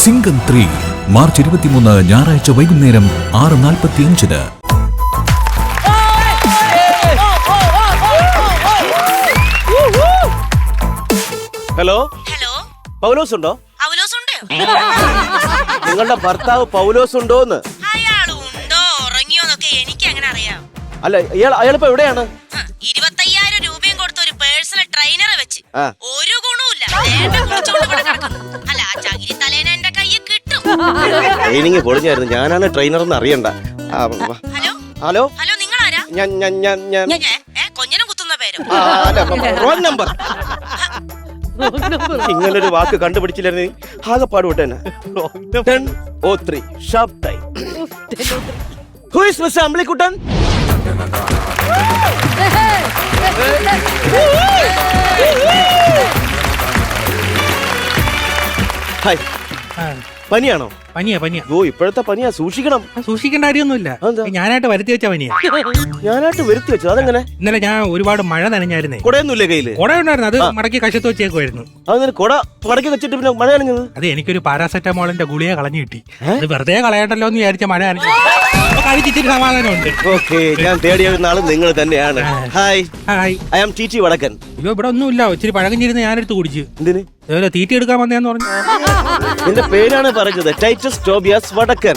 Singham 3 March 23 ഞായറാഴ്ച വൈകുന്നേരം 6:45. Hello hello, പൗലോസ് ഉണ്ടോ? പൗലോസ് ഉണ്ട്? നിങ്ങളുടെ ഭർത്താവ് പൗലോസ് ഉണ്ടോന്ന്? അയാൾ ഉണ്ടോ ഉറങ്ങിയോന്നൊക്കെ എനിക്ക് എങ്ങനെ അറിയാം? അല്ല, അയാളിപ്പോ എവിടെയാണ്? 25,000 രൂപയും കൊടുത്ത ഒരു പേഴ്സണൽ ട്രെയിനറെ വെച്ച് ആ. ഒരു ഗുണവുമില്ല. ദേണ്ട കുളിച്ചോണ്ട് ഇവിടെ കിടക്കുന്നു. അല്ല, ആ ചകിരി തലേന എന്റെ കയ്യിൽ കിട്ടും. ട്രെയിനിങ് പൊളിഞ്ഞായിരുന്നു. ഞാനാണ് ട്രെയിനർ എന്ന് അറിയണ്ട. ഹലോ ഹലോ, ഹലോ, നിങ്ങളാരാ? ഞാൻ കൊഞ്ഞനം കുത്തുന്ന പേരോ? Wrong number. ഇങ്ങനൊരു വാക്ക് കണ്ടുപിടിച്ചില്ലായിരുന്നു ആകെപ്പാട് വിട്ടേനെ. 10:03 sharp time. Who is Mr. Ambilikuttan? Hi. പനിയാണോ? പനിയാ. ഓ, ഇപ്പോഴത്തെ പനിയാ, സൂക്ഷിക്കണം. സൂക്ഷിക്കേണ്ട കാര്യമൊന്നുമില്ല. അതെന്താ? ഞാനായിട്ട് വരുത്തി വെച്ച പനിയാ. ഞാനായിട്ട് വരുത്തി വെച്ചത് അതെങ്ങനെ? ഇന്നലെ ഞാൻ ഒരുപാട് മഴ നനഞ്ഞായിരുന്നേ. കുടയൊന്നുമില്ലേ കയ്യില്? കുട ഉണ്ടായിരുന്നു, അത് മടക്കി കശത്ത് വെച്ചേക്കുമായിരുന്നു. അതെങ്ങനെ കുട മടക്കി വെച്ചിട്ട് പിന്നെ മഴ നനഞ്ഞത്? അത് എനിക്കൊരു പാരാസെറ്റമോളിന്റെ ഗുളിക കളഞ്ഞു കിട്ടി. അത് വെറുതെ കളയണ്ടല്ലോ എന്ന് വിചാരിച്ച മഴ നനഞ്ഞു. കഴിച്ചിട്ട് സമാധാനമുണ്ട്. ഓക്കെ, ഞാൻ തേടിയ നാളും നിങ്ങൾ തന്നെയാണ്. Hi, hi. I am T Vadakkan. അയ്യോ, ഇവിടെ ഒന്നുമില്ല. ഇച്ചിരി പഴകഞ്ഞിരുന്ന് ഞാനെടുത്ത് കുടിച്ച്. എന്തിന്? അതുപോലെ തീറ്റി എടുക്കാൻ വന്നേന്ന് പറഞ്ഞു. നിന്റെ പേരാണ് പറഞ്ഞത്, ടൈറ്റസ് ടോബിയാസ് വടക്കൻ.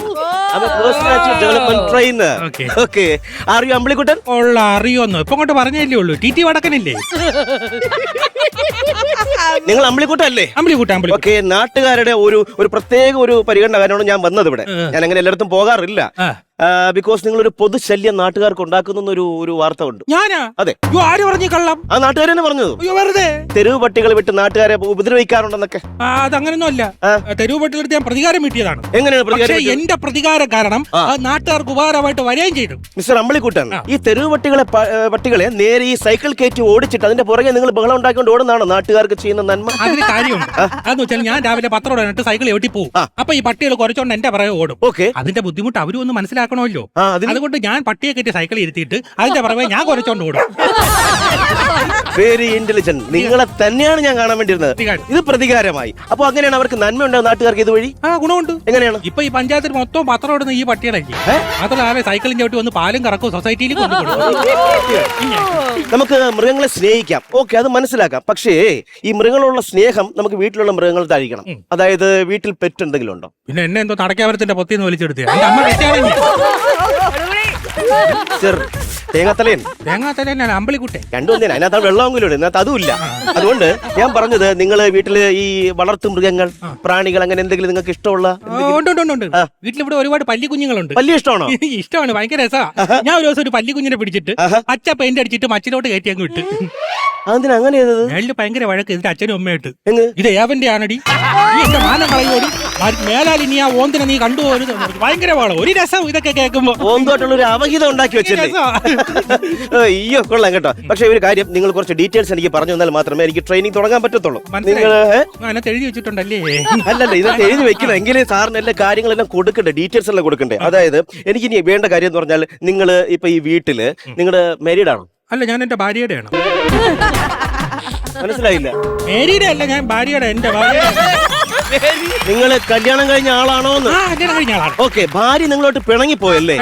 Personality development trainer. Okay. Okay, are you Ambilikuttan? ഉള്ള അറിയോന്നോ ഇപ്പൊ കൊണ്ട് പറഞ്ഞല്ലേ ഉള്ളൂ. ടി വടക്കനില്ലേ? നിങ്ങൾ അമ്പിളിക്കുട്ടല്ലേ? അമ്പിളിക്കുട്ട. ഓക്കെ, നാട്ടുകാരുടെ ഒരു പ്രത്യേക ഒരു പരിഗണന കാരണമാണ് ഞാൻ വന്നത് ഇവിടെ. ഞാൻ അങ്ങനെ എല്ലായിടത്തും പോകാറില്ല. ബിക്കോസ് നിങ്ങൾ ഒരു പൊതുശല്യം നാട്ടുകാർക്ക് ഉണ്ടാക്കുന്ന ഒരു വാർത്ത ഉണ്ട്. ഞാനാ? അതെ. അയ്യോ, ആര് പറഞ്ഞു കള്ളം? ആ നാട്ടുകാർ തന്നെ പറഞ്ഞത്. അയ്യോ, വെറുതെ തെരുവ് പട്ടികൾ വിട്ട് നാട്ടുകാരെ ഉപദ്രവിക്കാറുണ്ടെന്നൊക്കെ. അതങ്ങനൊന്നും അല്ല. തെരുവ് പട്ടികളെടുത്ത് ഞാൻ പ്രതികാരം വീട്ടിയതാണ്. എങ്ങനെയാണ് പക്ഷേ പ്രതികാരം? എന്റെ പ്രതികാരം കാരണം അത് നാട്ടുകാർക്ക് ഉപകാരമായിട്ട് വരികയും ചെയ്തു. മിസ്റ്റർ അമ്പിളിക്കുട്ടൻ, ഈ തെരുവ് പട്ടികളെ നേരെ ഈ സൈക്കിൾ കയറ്റി ഓടിച്ചിട്ട് അതിന്റെ പുറകെ നിങ്ങൾ ബഹളം ഉണ്ടാക്കിക്കൊണ്ട് ഓടുന്നതാണോ നാട്ടുകാർക്ക് ചെയ്യുന്ന നന്മ? അതിന് കാര്യമുണ്ട്. അതെന്ന് വെച്ചാൽ ഞാൻ രാവിലെ പത്രം ഇടന്നിട്ട് സൈക്കിൾ എവിട്ടി പോകും. അപ്പൊ ഈ പട്ടികൾ കുറച്ചോണ്ട് എന്റെ പുറകെ ഓടും. ഓക്കെ, അതിന്റെ ബുദ്ധിമുട്ട് അവരും ഒന്ന് മനസ്സിലാക്കണമല്ലോ. അതുകൊണ്ട് ഞാൻ പട്ടിയെ കയറ്റി സൈക്കിൾ ഇരുത്തിയിട്ട് അതിന്റെ പുറകെ ഞാൻ കുറച്ചോണ്ട് ഓടും. Very intelligent. നിങ്ങളെ തന്നെയാണ് ഞാൻ കാണാൻ വേണ്ടിയിരുന്നത്. ഇത് പ്രതികാരമായി. അപ്പൊ അങ്ങനെയാണ് അവർക്ക് നന്മ ഉണ്ടാവും നാട്ടുകാർക്ക് ഇതുവഴി. ഗുണമുണ്ട്. എങ്ങനെയാണ്? ഇപ്പൊ ഈ പഞ്ചായത്തിൽ മൊത്തം പത്രം ഇടുന്ന ഈ പട്ടികളല്ലേ. മാത്രമല്ല സൈക്കിളിൽ ചവിട്ടി വന്ന് പാലും കറക്കും സൊസൈറ്റിയിൽ കൊണ്ടുകൊടുക്കും. നമുക്ക് മൃഗങ്ങളെ സ്നേഹിക്കാം, ഓക്കെ, അത് മനസ്സിലാക്കാം. പക്ഷേ ഈ മൃഗങ്ങളുള്ള സ്നേഹം നമുക്ക് വീട്ടിലുള്ള മൃഗങ്ങൾ താഴിക്കണം. അതായത് വീട്ടിൽ പെറ്റ് എന്തെങ്കിലും ഉണ്ടോ? പിന്നെ എന്നെ എന്തോ നടക്കാവരത്തിന്റെ പൊത്തിന്ന് വലിച്ചെടുത്ത് എന്റെ അമ്മ തെറ്റാണെങ്കിൽ തേങ്ങാത്തല അമ്പിളിക്കുട്ടെ രണ്ടും ഒന്നേ. അതിനകത്ത് വെള്ളമെങ്കിലും ഉണ്ട്, ഇതിനകത്ത് അതുമില്ല. അതുകൊണ്ട് ഞാൻ പറഞ്ഞത്, നിങ്ങൾ വീട്ടില് ഈ വളർത്തു മൃഗങ്ങൾ, പ്രാണികൾ, അങ്ങനെ എന്തെങ്കിലും നിങ്ങൾക്ക് ഇഷ്ടമുള്ള? ഉണ്ട്. വീട്ടിലിവിടെ ഒരുപാട് പല്ലിക്കുഞ്ഞുങ്ങളുണ്ട്. പല്ലി ഇഷ്ടമാണോ? ഇഷ്ടമാണ്, ഭയങ്കര രസമാണ്. ഞാൻ ഒരു ദിവസം ഒരു പല്ലിക്കുഞ്ഞിനെ പിടിച്ചിട്ട് പച്ച പെയിന്റ് അടിച്ചിട്ട് മച്ചിലോട്ട് കയറ്റി അങ്ങ് വിട്ട്. അതിന് അങ്ങനെ മേളില് ഭയങ്കര വഴക്ക്. ഇതിന്റെ അച്ഛനും അമ്മയായിട്ട് ഇത് ഏവന്റെ ആണടി, ഈ എന്റെ മാനം കളയോടി, മേലാൽ ഇനി ആ ഓന്തിനെ നീ കണ്ടുപോകരുത്. ഭയങ്കര വാളോ ഒരു രസം ഇതൊക്കെ കേൾക്കുമ്പോ. ഓന്തോട്ടുള്ള ഒരു അവഹിതം ഉണ്ടാക്കി വെച്ചല്ലേ? അയ്യോ, കൊള്ളാം കേട്ടോ. പക്ഷെ ഒരു കാര്യം, നിങ്ങൾ കുറച്ച് ഡീറ്റെയിൽസ് എനിക്ക് പറഞ്ഞു തന്നാൽ മാത്രമേ എനിക്ക് ട്രെയിനിങ് തുടങ്ങാൻ പറ്റത്തുള്ളൂ. നിങ്ങൾ അതിനകത്ത് എഴുതി വെച്ചിട്ടുണ്ടല്ലേ? അല്ലല്ല, ഇതിനകത്ത് എഴുതി വെക്കണം. എങ്കിലും സാറിന് എല്ലാ കാര്യങ്ങളെല്ലാം കൊടുക്കണ്ടേ, ഡീറ്റെയിൽസ് എല്ലാം കൊടുക്കണ്ടേ? അതായത് എനിക്ക് ഇനി വേണ്ട കാര്യം എന്ന് പറഞ്ഞാൽ, നിങ്ങൾ ഇപ്പൊ ഈ വീട്ടില് നിങ്ങളുടെ മാരീഡ് ആണോ? അല്ല, ഞാൻ എന്റെ ഭാര്യയുടെ ആണ്. മനസ്സിലായില്ല. മേരിയുടെ അല്ല, ഞാൻ ഭാര്യയുടെ. എന്റെ ഭാര്യ. നിങ്ങള് കല്യാണം കഴിഞ്ഞ ആളാണോ? കല്യാണം കഴിഞ്ഞ ആളാണ്. ഓക്കെ, ഭാര്യ നിങ്ങളോട്ട് പിണങ്ങിപ്പോയല്ലേ?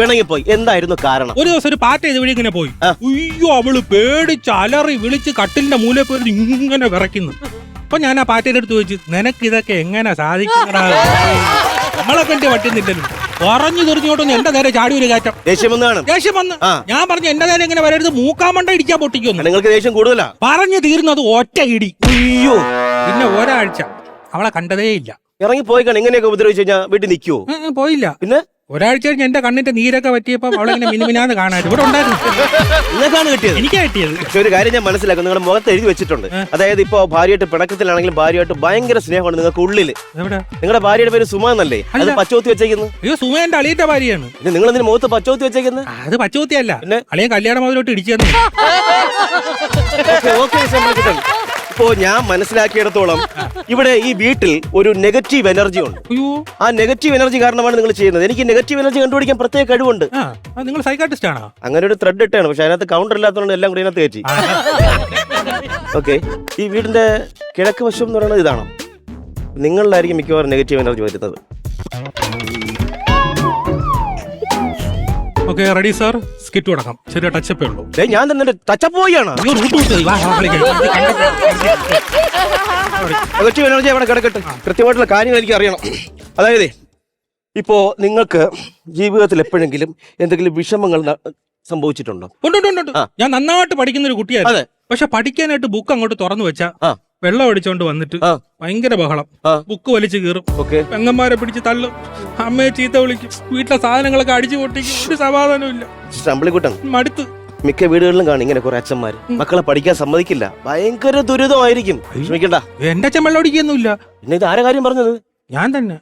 പിണങ്ങിപ്പോയി. എന്തായിരുന്നു കാരണം? ഒരു ദിവസം ഒരു പാറ്റ ഇതുവഴി ഇങ്ങനെ പോയി. അയ്യോ, അവള് പേടിച്ച് അലറി വിളിച്ച് കട്ടിലിന്റെ മൂല പോയി ഇങ്ങനെ വിറയ്ക്കുന്നു. അപ്പൊ ഞാൻ ആ പാറ്റയുടെ അടുത്ത് ചോദിച്ചു, നിനക്ക് ഇതൊക്കെ എങ്ങനെ സാധിക്കുന്നടാ? നമ്മളെ കണ്ടി പറ്റുന്നില്ലല്ലോ. പറഞ്ഞു തെറിഞ്ഞോട്ടൊന്നും എന്റെ നേരെ ചാടി ഒരു കയറ്റം. ദേഷ്യം വന്ന് ഞാൻ പറഞ്ഞു, എന്റെ നേരെ എങ്ങനെ വരരുത്, മൂക്കാമണ്ട ഇടിക്കാൻ പൊട്ടിക്കുന്നു. നിങ്ങൾക്ക് ദേഷ്യം കൂടുതലാ. പറഞ്ഞു തീർന്നത് ഒറ്റ ഇടി. അയ്യോ, പിന്നെ ഒരാഴ്ച അവളെ കണ്ടതേ ഇല്ല. ഇറങ്ങി പോയി കാണും. ഇങ്ങനെയൊക്കെ ഉപദ്രവിച്ചു കഴിഞ്ഞാൽ വീട്ടിൽ നിൽക്കുവോ? പോയില്ല. പിന്നെ ഒരാഴ്ച കഴിഞ്ഞ് എന്റെ കണ്ണിന്റെ നീരൊക്കെ പറ്റിയപ്പോ അവളെങ്ങനെ മിനുമിനാന്ന് കാണാൻ ഇവിടെ ഉണ്ടായിരുന്നു. നിങ്ങൾക്കാണ് കിട്ടിയത്? എനിക്കാ കിട്ടിയത്. പക്ഷെ ഒരു കാര്യം ഞാൻ മനസ്സിലാക്കും, നിങ്ങളുടെ മുഖത്ത് എഴുതി വെച്ചിട്ടുണ്ട്. അതായത് ഇപ്പൊ ഭാര്യയായിട്ട് പിണക്കത്തിലാണെങ്കിലും ഭാര്യയായിട്ട് ഭയങ്കര സ്നേഹമാണ് നിങ്ങൾക്ക് ഉള്ളില്. നിങ്ങളുടെ ഭാര്യയുടെ പേര് സുമ എന്നല്ലേ? അത് പച്ചോത്തി വെച്ചേക്കുന്നത്? അയ്യോ, സുമ എന്റെ അളിയന്റെ ഭാര്യയാണ്. നിങ്ങൾ എന്തിനു മുഖത്ത് പച്ചോത്തി വെച്ചേക്കുന്നത്? അത് പച്ചോത്തിയല്ല, അളിയൻ കല്യാണം മുതലോട്ട് ഇടിച്ചു. ഇപ്പോ ഞാൻ മനസ്സിലാക്കിയിടത്തോളം ഇവിടെ ഈ വീട്ടിൽ ഒരു നെഗറ്റീവ് എനർജി ഉണ്ട്. ആ നെഗറ്റീവ് എനർജി കാരണമാണ് നിങ്ങൾ ചെയ്യുന്നത്. എനിക്ക് നെഗറ്റീവ് എനർജി കണ്ടുപിടിക്കാൻ പ്രത്യേക കഴിവുണ്ട്. നിങ്ങൾ സൈക്കാട്രിസ്റ്റ് ആണോ? അങ്ങനെ ഒരു ത്രെഡ് ഇട്ടാണ്, പക്ഷെ അതിനകത്ത് കൗണ്ടർ ഇല്ലാത്തതുകൊണ്ട് എല്ലാം കൂടി അതിനകത്ത് കയറ്റി. ഓക്കെ, ഈ വീടിന്റെ കിഴക്ക് വശം എന്ന് പറയുന്നത് ഇതാണോ? നിങ്ങളിലായിരിക്കും മിക്കവാറും നെഗറ്റീവ് എനർജി വരുന്നത്. ഓക്കെ റെഡി സാർ, സ്കിറ്റ് തുടങ്ങാം. ചെറിയ ടച്ചപ്പേ ഉള്ളൂ. ഞാൻ തന്നെ ടച്ചപ്പ് പോയാണ്. നെഗറ്റീവ് എനർജി അവിടെ കിടക്കട്ടെ. കൃത്യമായിട്ടുള്ള കാര്യങ്ങൾ എനിക്ക് അറിയണം. അതായത് ഇപ്പോ നിങ്ങൾക്ക് ജീവിതത്തിൽ എപ്പോഴെങ്കിലും എന്തെങ്കിലും വിഷമങ്ങൾ സംഭവിച്ചിട്ടുണ്ടോ? ഉണ്ട്. ഞാൻ നന്നായിട്ട് പഠിക്കുന്ന ഒരു കുട്ടിയായിരുന്നു. പക്ഷെ പഠിക്കാനായിട്ട് ബുക്ക് അങ്ങോട്ട് തുറന്നു വെച്ചാ വെള്ളം അടിച്ചോണ്ട് വന്നിട്ട് ഭയങ്കര ബഹളം, ബുക്ക് വലിച്ചു കീറും, പെങ്ങന്മാരെ പിടിച്ച് തള്ളും, അമ്മയെ ചീത്ത വിളിക്കും, വീട്ടിലെ സാധനങ്ങളൊക്കെ അടിച്ചു പൊട്ടിക്കും. ഒരു സമാധാനമില്ല. അമ്പിളിക്കുട്ടൻ, മടുത്ത്. മിക്ക വീടുകളിലും കാണും ഇങ്ങനെ കുറെ അച്ഛന്മാര് മക്കളെ പഠിക്കാൻ സമ്മതിക്കില്ല. ഭയങ്കര ദുരിതമായിരിക്കും. ക്ഷമിക്കണ്ട. എന്റെ അച്ഛൻ വെള്ളം അടിക്കൊന്നുമില്ല. പിന്നെ ഇത് ആരെ കാര്യം പറഞ്ഞത്? ഞാൻ തന്നെ.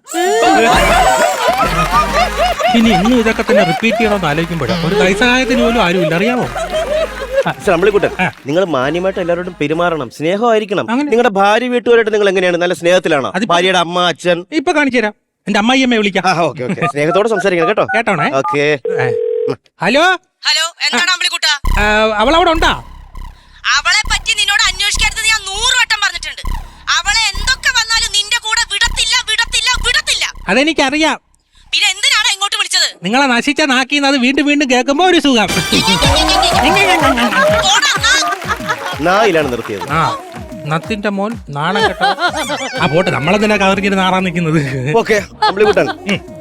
ഇനി ഇന്നും ഇതൊക്കെ തന്നെ റിപ്പീറ്റ് ചെയ്യണമെന്ന് ആലോചിക്കുമ്പോഴാണ് ഒരു കൈസഹായത്തിന് പോലും ആരുമില്ല. അറിയാമോ അമ്പിളിക്കുട്ടൻ, നിങ്ങൾ മാന്യമായിട്ട് എല്ലാവരോടും പെരുമാറണം, സ്നേഹമായിരിക്കണം. നിങ്ങളുടെ ഭാര്യ വീട്ടുകാരായിട്ട് നിങ്ങൾ എങ്ങനെയാണ്? നല്ല സ്നേഹത്തിലാണോ? ഭാര്യയുടെ അമ്മ അച്ഛൻ? ഇപ്പൊ കാണിച്ചു തരാം. എന്റെ അമ്മായിയമ്മയെ വിളിക്കാം. സ്നേഹത്തോടെ സംസാരിക്കണം കേട്ടോ. കേട്ടോണേ. ഓക്കെ. ഹലോ ഹലോ, എന്താണ് അമ്പിളിക്കുട്ടാ? അവളവിടെ ഉണ്ടാ? അവളെ പറ്റി നിന്നോട് അന്വേഷിക്കരുത് ഞാൻ 100 വട്ടം പറഞ്ഞിട്ടുണ്ട്. അവളെ എന്തൊക്കെ വന്നാലും നിന്റെ കൂടെ വിടത്തില്ല. അതെനിക്കറിയാം. പിന്നെ എന്തിനാണ് ഇങ്ങോട്ട് വിളിച്ചത്? നിങ്ങളെ നശിച്ച നാക്കിന്നത് വീണ്ടും വീണ്ടും കേൾക്കുമ്പോ ഒരു സുഖം. നായിലാണ് നിർത്തിയത്. നത്തിന്റെ മോൻ നാണം കേട്ടോ. ആ പോട്ടെ, നമ്മളെന്തിനാ കവറിഞ്ഞിട്ട് നാറാൻ നിൽക്കുന്നത്? ഓക്കെ അമ്പിളിക്കുട്ടൻ,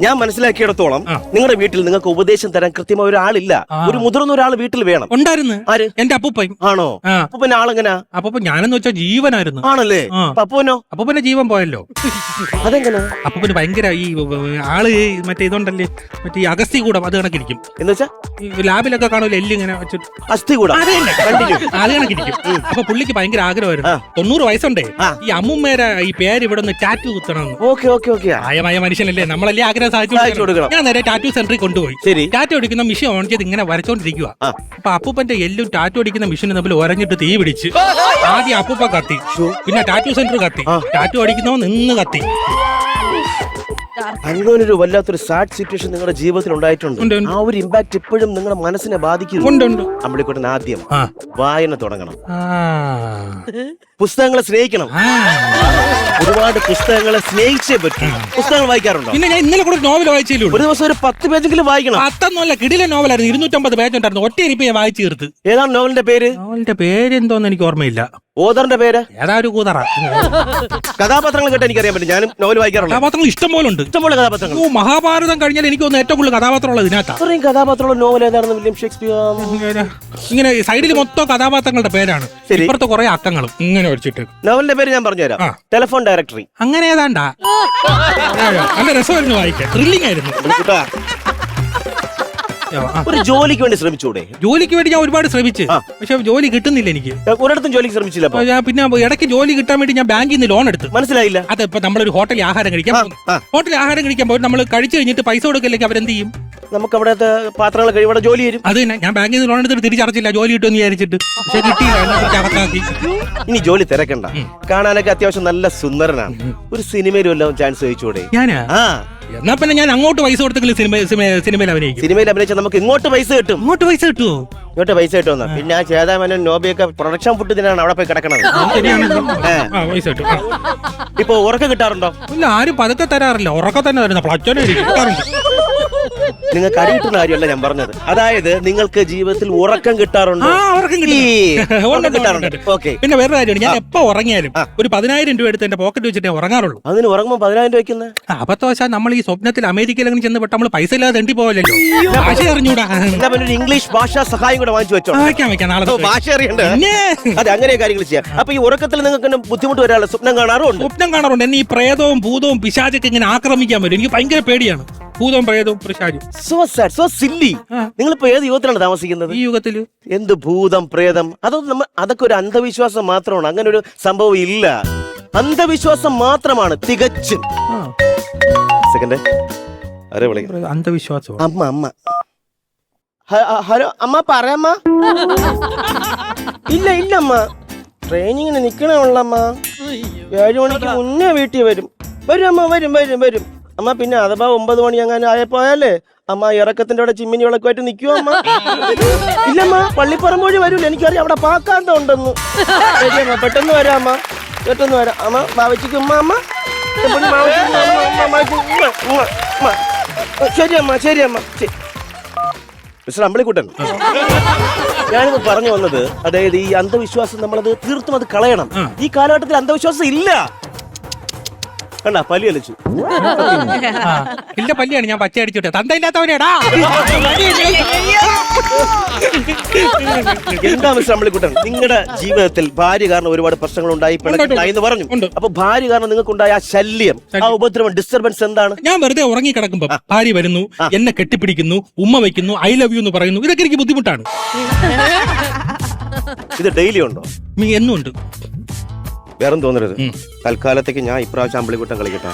ഞാൻ മനസ്സിലാക്കിയിടത്തോളം നിങ്ങളുടെ വീട്ടിൽ നിങ്ങൾക്ക് ഉപദേശം തരാൻ കൃത്യമായ ഒരാളില്ല. ഒരു മുതിർന്ന ഒരാൾ വീട്ടിൽ വേണം. ഉണ്ടായിരുന്നു. ആര്? എന്റെ അപ്പൂപ്പൻ. ആണോ? അപ്പൂപ്പൻ ആളെങ്ങനാ? അപ്പൂപ്പൻ ഞാനെന്ന് വെച്ചാൽ ജീവനായിരുന്നു. ആണല്ലേ? അപ്പൂനോ? അപ്പൂപ്പന്റെ ജീവൻ പോയല്ലോ. അതെങ്ങനെ? അപ്പൂപ്പന് ഭയങ്കര ഈ ആള് മറ്റേ ഇതുണ്ടല്ലേ, മറ്റേ ഈ അഗസ്തി കൂടം, അത് കണക്കിരിക്കും. എന്ന് വെച്ചാ ലാബിലൊക്കെ കാണൂല എല്ല് ഇങ്ങനെ വെച്ചിട്ട് അസ്ഥി കൂടം. അത് കണക്കിരിക്കും. അപ്പൊ പുള്ളിക്ക് ഭയങ്കര ആഗ്രഹമായിരുന്നു. 90 വയസ്സുണ്ടേ ഈ അമ്മുമ്മേരെ ഈ പേര് ഇവിടെ ഒന്ന് ടാറ്റു കുത്തണം. ആയ മനുഷ്യനല്ലേ, നമ്മളല്ലേ ആഗ്രഹം സാധിച്ചു കൊടുക്കണം. ഞാൻ നേരെ ടാറ്റു സെന്ററിൽ കൊണ്ടുപോയി ടാറ്റു അടിക്കുന്ന മെഷീൻ ഓൺ ചെയ്ത് ഇങ്ങനെ വരച്ചോണ്ടിരിക്കുക. അപ്പൊ അപ്പൂപ്പന്റെ എല്ലും ടാറ്റു അടിക്കുന്ന മെഷീനും തമ്മിൽ ഒരഞ്ഞിട്ട് തീ പിടിച്ച് ആദ്യം അപ്പൂപ്പ കത്തി, പിന്നെ ടാറ്റു സെന്റർ കത്തി, ടാറ്റു അടിക്കുന്നവൻ നിന്ന് കത്തി. അങ്ങനൊരു വല്ലാത്തൊരു സാഡ് സിറ്റുവേഷൻ നിങ്ങളുടെ ജീവിതത്തിൽ ഉണ്ടായിട്ടുണ്ട്. ആ ഒരു ഇമ്പാക്ട് ഇപ്പോഴും നിങ്ങളുടെ മനസ്സിനെ ബാധിക്കുന്നു. അമ്പിളിക്കുട്ടൻ ആദ്യം വായന തുടങ്ങണം. പുസ്തകങ്ങളെ സ്നേഹിക്കണം. ഒരുപാട് പുസ്തകങ്ങളെ സ്നേഹിച്ചേ പറ്റും. പുസ്തകങ്ങൾ വായിക്കാറുണ്ടോ? പിന്നെ ഞാൻ ഇന്നലെ കൂടെ നോവൽ വായിച്ചില്ല. ഒരു ദിവസം ഒരു 10 പേജെങ്കിലും വായിക്കണം. 10 കിടില നോവലായിരുന്നു. 250 പേജ് ഉണ്ടായിരുന്നു. ഒറ്റ ഇരിപ്പ് ഞാൻ വായിച്ചു തീർത്ത്. ഏതാണ് നോവലിന്റെ പേര്? നോവലിന്റെ പേര് എന്തോന്ന് എനിക്ക് ഓർമ്മയില്ല. ഓദറിന്റെ പേര് ഏതാ ഒരു കൂതറ. കഥാപാത്രങ്ങൾ കേട്ട് എനിക്കറിയാൻ പറ്റും. ഞാനും നോവൽ വായിക്കാറുണ്ട്. കഥാപാത്രങ്ങൾ ഇഷ്ടം പോലെ ഉണ്ട്. ഇഷ്ടംപോലെ കഥാപാത്രങ്ങൾ. മഹാഭാരതം കഴിഞ്ഞാൽ എനിക്ക് തോന്നുന്നു ഏറ്റവും കൂടുതൽ കഥാപാത്രം ഉള്ളത് ഇതിനകത്ത്. അത്രയും കഥാപാത്രമുള്ള നോവൽ ഏതാണെന്ന് വില്യം ഷേക്സ്പിയർ. ഇങ്ങനെ സൈഡിൽ മൊത്തം കഥാപാത്രങ്ങളുടെ പേരാണ്, ഇപ്പുറത്തെ കുറെ അക്കങ്ങളും ഇങ്ങനെ വെച്ചിട്ട്. നോവലിന്റെ പേര് ഞാൻ പറഞ്ഞുതരാം. Telephone directory. അങ്ങനെ ഏതാണ്ടാ. നല്ല രസമായിരുന്നു വായിക്കാൻ, ത്രില്ലിംഗ് ആയിരുന്നു. ഒരു ജോലിക്ക് വേണ്ടി ശ്രമിച്ചൂടെ? ജോലിക്ക് വേണ്ടി ഞാൻ ഒരുപാട് ശ്രമിച്ചു, പക്ഷെ ജോലി കിട്ടുന്നില്ല എനിക്ക്. ഒരിടത്തും ജോലിക്ക് ശ്രമിച്ചില്ല. പിന്നെ ഇടയ്ക്ക് ജോലി കിട്ടാൻ വേണ്ടി ഞാൻ ബാങ്കിൽ നിന്ന് ലോൺ എടുത്തു. മനസ്സിലായില്ല? അത് ഇപ്പൊ നമ്മളൊരു ഹോട്ടലിൽ ആഹാരം കഴിക്കാൻ പോയി നമ്മൾ കഴിച്ചു കഴിഞ്ഞിട്ട് പൈസ കൊടുക്കില്ലെങ്കിൽ അവരെന്ത് ചെയ്യും? നമുക്ക് അവിടുത്തെ പാത്രങ്ങൾ കഴിവിടെ ജോലി തരും. അത് തന്നെ, ഞാൻ ബാങ്കിൽ നിന്ന് ലോൺ എടുത്തിട്ട് തിരിച്ചടച്ചില്ല, ജോലി കിട്ടുമെന്ന് വിചാരിച്ചിട്ട്. പക്ഷെ കിട്ടിയില്ല. ഇനി ജോലി തിരക്കണ്ട. കാണാനൊക്കെ അത്യാവശ്യം നല്ല സുന്ദരനാണ്. ഒരു സിനിമയിലും എല്ലാം ചാൻസ് ചോദിച്ചൂടെ? ഞാനാ? എന്നാ പിന്നെ ഞാൻ അങ്ങോട്ട് പൈസ കൊടുത്തെങ്കിൽ സിനിമയിൽ അഭിനയിക്കും. സിനിമയിൽ അഭിനയിച്ചാൽ നമുക്ക് ഇങ്ങോട്ട് പൈസ കിട്ടും. ഇങ്ങോട്ട് പൈസ കിട്ടുമോ? ഇങ്ങോട്ട് പൈസ കിട്ടുമെന്നാ. പിന്നെ ആ ചേതാമനും നോബിയൊക്കെ പ്രൊഡക്ഷൻ ഫുഡ് ഇതിനാണ് അവിടെ പോയി കിടക്കണത്. ഇപ്പൊ ഉറക്കം കിട്ടാറുണ്ടോ? ഇല്ല, ആരും പതുക്കെ തരാറില്ല, ഉറക്കം തന്നെ തരുന്ന പ്ലച്ചനെ കിട്ടാറുണ്ട്. നിങ്ങൾക്ക് അടി കിട്ടുന്ന കാര്യമല്ല ഞാൻ പറഞ്ഞത്. അതായത് നിങ്ങൾക്ക് ജീവിതത്തിൽ ഉറക്കം കിട്ടാറുണ്ടോ? പിന്നെ വേറെ കാര്യമാണ്, ഞാൻ എപ്പോ ഉറങ്ങിയാലും ഒരു 10,000 രൂപ എടുത്ത് എന്റെ പോക്കറ്റ് വെച്ചിട്ട് ഉറങ്ങാറുള്ളൂ. അതിന് ഉറങ്ങുമ്പോ 10,000 രൂപ വെക്കുന്നത് അബദ്ധവശാൽ നമ്മൾ ഈ സ്വപ്നത്തിൽ അമേരിക്കയിലെങ്കിലും ചെന്ന് പെട്ട് നമ്മൾ പൈസ ഇല്ലാതെ തെണ്ടി പോവല്ലോ. ഭാഷ അറിഞ്ഞൂടാ. ഇംഗ്ലീഷ് ഭാഷാ സഹായം കൂടെ വാങ്ങിച്ചു വെച്ചോ. വെക്കാം നാളെ. ഭാഷ അറിയണ്ടേ? അതെ, അങ്ങനെ കാര്യങ്ങൾ ചെയ്യാം. അപ്പൊ ഈ ഉറക്കത്തിൽ നിങ്ങൾക്ക് ബുദ്ധിമുട്ട് വരാനുള്ള സ്വപ്നം കാണാറുണ്ട്? എന്നെ ഈ പ്രേതവും ഭൂതവും പിശാചൊക്കെ ഇങ്ങനെ ആക്രമിക്കാൻ വരും. എനിക്ക് ഭയങ്കര പേടിയാണ് ഭൂതവും പ്രേതവും പിശാചും. So sad, so silly. നിങ്ങളിപ്പോ ഏത് യുഗത്തിലാണ് താമസിക്കുന്നത്? ഈ യുഗത്തില് എന്ത് ഭൂതം പ്രേതം? അതൊക്കെ ഒരു അന്ധവിശ്വാസം മാത്രമാണ്. അങ്ങനെ ഒരു സംഭവം ഇല്ല. അന്ധവിശ്വാസം മാത്രമാണ് തികച്ചും. സെക്കൻഡ് അന്ധവിശ്വാസം. അമ്മ ഹലോ അമ്മ, പറയാമ്മ. ഇല്ല അമ്മ, ട്രെയിനിങ്ങിന് നിക്കണമുള്ളമ്മ. 7 മണിക്ക് മുന്നേ വീട്ടിൽ വരും അമ്മ. വരും അമ്മ. പിന്നെ അഥവാ 9 മണി അങ്ങനെ ആയപ്പോയാലേ അമ്മ ഇറക്കത്തിന്റെ അവിടെ ചിമ്മിനി വിളക്കുമായിട്ട് നിൽക്കുവോ അമ്മ? ഇല്ലമ്മ, പള്ളിപ്പറമ്പ് വഴി വരൂല. എനിക്കറിയാം അവിടെ പാക്കാന്തം ഉണ്ടെന്ന്. ശരിയമ്മ, പെട്ടെന്ന് വരാം അമ്മ. അമ്മ ഭാവിച്ചിക്ക് അമ്മ. ശരി അമ്മ. മിസ്റ്റർ അമ്പളിക്കുട്ടൻ, ഞാനിത് പറഞ്ഞു വന്നത്, അതായത് ഈ അന്ധവിശ്വാസം നമ്മളത് തീർത്തും അത് കളയണം. ഈ കാലഘട്ടത്തിൽ അന്ധവിശ്വാസം ഇല്ല. കണ്ടാ പല്ലി അലച്ചു. ഇല്ല പല്ലിയാണ് ഞാൻ പച്ച അടിച്ചോട്ടെ തന്തയില്ലാത്തവനേടാ. എന്താ മിസ്റ്റർ അമ്പളിക്കുട്ടൻ, നിങ്ങളുടെ ജീവിതത്തിൽ ഭാര്യ കാരണം ഒരുപാട് പ്രശ്നങ്ങൾ ഉണ്ടായി എന്ന് പറഞ്ഞു. അപ്പൊ ഭാര്യ കാരണം നിങ്ങൾക്കുണ്ടായ ആ ശല്യം, ആ ഉപദ്രവം, ഡിസ്റ്റർബൻസ് എന്താണ്? ഞാൻ വെറുതെ ഉറങ്ങി കിടക്കുമ്പോ ഭാര്യ വരുന്നു, എന്നെ കെട്ടിപ്പിടിക്കുന്നു, ഉമ്മ വയ്ക്കുന്നു, ഐ ലവ് യു എന്ന് പറയുന്നു. ഇതൊക്കെ എനിക്ക് ബുദ്ധിമുട്ടാണ്. ഇത് ഡെയിലി ഉണ്ടോ? എന്നും ഉണ്ട്. വേറെ തോന്നരുത്. തൽക്കാലത്തേക്ക് ഞാൻ ഇപ്രാവശ്യം അമ്പളിക്കുട്ടൻ കളിക്കട്ടെ.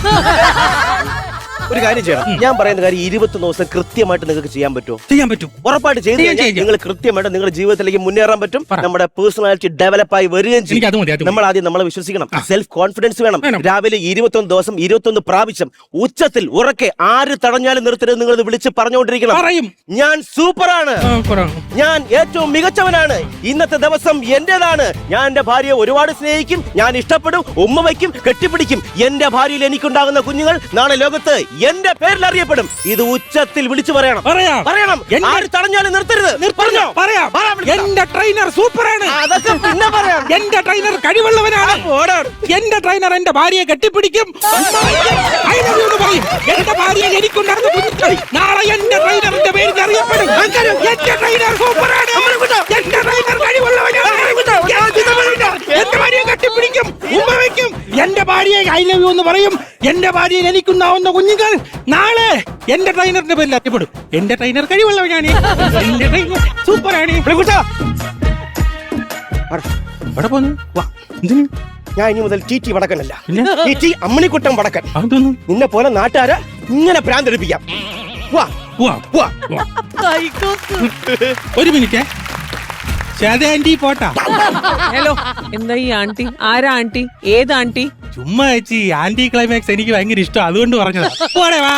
ഒരു കാര്യം ചെയ്യണം. ഞാൻ പറയുന്ന കാര്യം 21 ദിവസം കൃത്യമായിട്ട് നിങ്ങൾക്ക് ചെയ്യാൻ പറ്റുമോ? ചെയ്യാൻ പറ്റും. ഉറപ്പായിട്ട് ചെയ്ത് നിങ്ങൾ കൃത്യമായിട്ട് നിങ്ങളുടെ ജീവിതത്തിലേക്ക് മുന്നേറാൻ പറ്റും. നമ്മുടെ പേഴ്സണാലിറ്റി ഡെവലപ്പ് ആയി വരികയും ചെയ്യും. നമ്മൾ ആദ്യം നമ്മളെ വിശ്വസിക്കണം. സെൽഫ് കോൺഫിഡൻസ് വേണം. രാവിലെ 21 ദിവസം 21 പ്രാവശ്യം ഉച്ചത്തിൽ ഉറക്കെ ആര് തടഞ്ഞാലും നിർത്തരുത്. നിങ്ങൾ വിളിച്ച് പറഞ്ഞുകൊണ്ടിരിക്കണം, ഞാൻ സൂപ്പറാണ്, ഞാൻ ഏറ്റവും മികച്ചവനാണ്, ഇന്നത്തെ ദിവസം എന്റേതാണ്, ഞാൻ എന്റെ ഭാര്യയെ ഒരുപാട് സ്നേഹിക്കും, ഞാൻ ഇഷ്ടപ്പെടും, ഉമ്മ വയ്ക്കും, കെട്ടിപ്പിടിക്കും, എന്റെ ഭാര്യയിൽ എനിക്കുണ്ടാകുന്ന കുഞ്ഞുങ്ങൾ നാളെ ലോകത്ത് എന്റെ പേരിൽ അറിയപ്പെടും. ഇത് ഉച്ചത്തിൽ വിളിച്ചു പറയണം. ആര് തടഞ്ഞാലും നിർത്തരുത്. എന്റെ ട്രെയിനർ സൂപ്പറാണ്, അതൊക്കെ പിന്നെ പറയാം. എന്റെ ട്രെയിനർ കഴിവുള്ളവനാണ്, എന്റെ ട്രെയിനർ എന്റെ ഭാര്യയെ കെട്ടിപ്പിടിക്കും, എന്റെ ഭാര്യ എനിക്കുണ്ടാകുന്ന കുഞ്ഞുങ്ങൾ നാളെ എന്റെ ട്രെയിനറിന്റെ പേരിൽ അറിയപ്പെടും. എന്റെ ട്രെയിനർ സൂപ്പറാണ്, എന്റെ ട്രെയിനർ കഴിവുള്ളവനാണ്, എന്റെ ഭാര്യയെ കെട്ടിപ്പിടിക്കും, ഉമ്മ വയ്ക്കും, എന്റെ ഭാര്യയെ ഐ ലവ് യു എന്ന് പറയും, എന്റെ ഭാര്യയിൽ എനിക്കുണ്ടാവുന്ന കുഞ്ഞുങ്ങൾ നാളെ എന്റെ ട്രെയിനറിന്റെ പേരിൽ അറിയപ്പെടും. എന്റെ ട്രെയിനർ കഴിവുള്ളവനാണ്, എന്റെ ട്രെയിനർ സൂപ്പറാണ്. എവിടെ പോന്നു? ഞാൻ ഇനി മുതൽ ടി വടക്കനല്ല, ടി അമ്മണിക്കുട്ടൻ വടക്കൻ. അതൊന്നും നിന്നെ പോലെ നാട്ടുകാരെ ഇങ്ങനെ പ്രാന്തെടുപ്പിക്കാം. ഒരു മിനിറ്റ്, ആന്റി പോട്ടാ. ഹലോ, എന്താ ഈ ആന്റി? ആരാ ആന്റി? ഏത് ആന്റി? ചുമ്മാ ചേച്ചി, ആന്റി ക്ലൈമാക്സ് എനിക്ക് ഭയങ്കര ഇഷ്ടം, അതുകൊണ്ട് പറഞ്ഞതാ. പോടേ വാ.